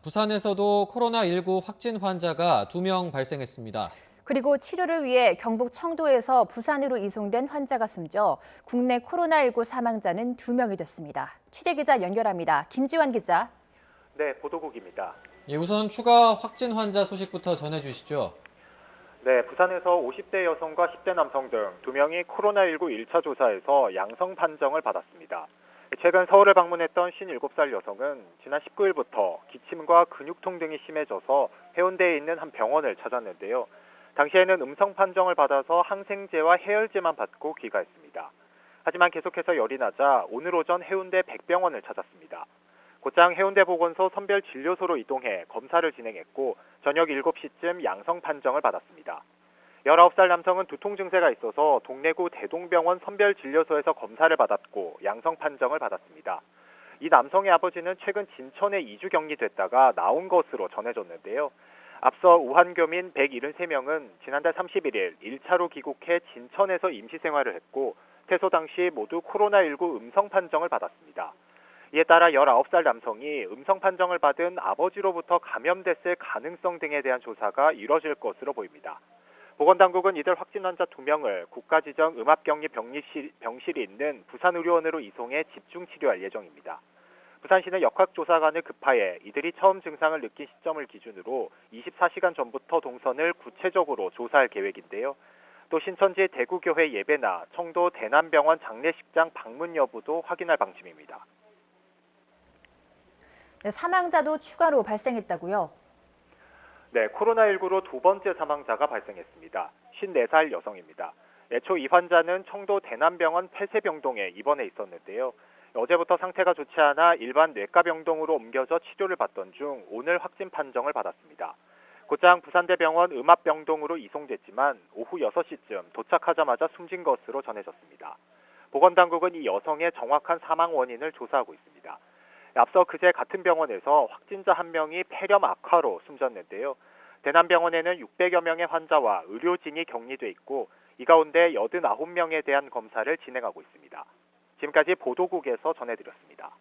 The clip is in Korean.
부산에서도 코로나19 확진 환자가 2명 발생했습니다. 그리고 치료를 위해 경북 청도에서 부산으로 이송된 환자가 숨져 국내 코로나19 사망자는 2명이 됐습니다. 취재기자 연결합니다. 김지환 기자. 네, 보도국입니다. 예, 우선 추가 확진 환자 소식부터 전해주시죠. 네, 부산에서 50대 여성과 10대 남성 등 2명이 코로나19 1차 조사에서 양성 판정을 받았습니다. 최근 서울을 방문했던 57살 여성은 지난 19일부터 기침과 근육통 등이 심해져서 해운대에 있는 한 병원을 찾았는데요. 당시에는 음성 판정을 받아서 항생제와 해열제만 받고 귀가했습니다. 하지만 계속해서 열이 나자 오늘 오전 해운대 백병원을 찾았습니다. 곧장 해운대보건소 선별진료소로 이동해 검사를 진행했고 저녁 7시쯤 양성 판정을 받았습니다. 19살 남성은 두통 증세가 있어서 동래구 대동병원 선별진료소에서 검사를 받았고 양성 판정을 받았습니다. 이 남성의 아버지는 최근 진천에 2주 격리됐다가 나온 것으로 전해졌는데요. 앞서 우한교민 173명은 지난달 31일 1차로 귀국해 진천에서 임시생활을 했고 퇴소 당시 모두 코로나19 음성 판정을 받았습니다. 이에 따라 19살 남성이 음성 판정을 받은 아버지로부터 감염됐을 가능성 등에 대한 조사가 이뤄질 것으로 보입니다. 보건당국은 이들 확진 환자 2명을 국가지정 음압격리 병실이 있는 부산의료원으로 이송해 집중치료할 예정입니다. 부산시는 역학조사관을 급파해 이들이 처음 증상을 느낀 시점을 기준으로 24시간 전부터 동선을 구체적으로 조사할 계획인데요. 또 신천지 대구교회 예배나 청도 대남병원 장례식장 방문 여부도 확인할 방침입니다. 네, 사망자도 추가로 발생했다고요? 네, 코로나19로 두 번째 사망자가 발생했습니다. 54살 여성입니다. 애초 이 환자는 청도 대남병원 폐쇄병동에 입원해 있었는데요. 어제부터 상태가 좋지 않아 일반 뇌과병동으로 옮겨져 치료를 받던 중 오늘 확진 판정을 받았습니다. 곧장 부산대병원 음압병동으로 이송됐지만 오후 6시쯤 도착하자마자 숨진 것으로 전해졌습니다. 보건당국은 이 여성의 정확한 사망 원인을 조사하고 있습니다. 앞서 그제 같은 병원에서 확진자 1명이 폐렴 악화로 숨졌는데요. 대남병원에는 600여 명의 환자와 의료진이 격리돼 있고 이 가운데 89명에 대한 검사를 진행하고 있습니다. 지금까지 보도국에서 전해드렸습니다.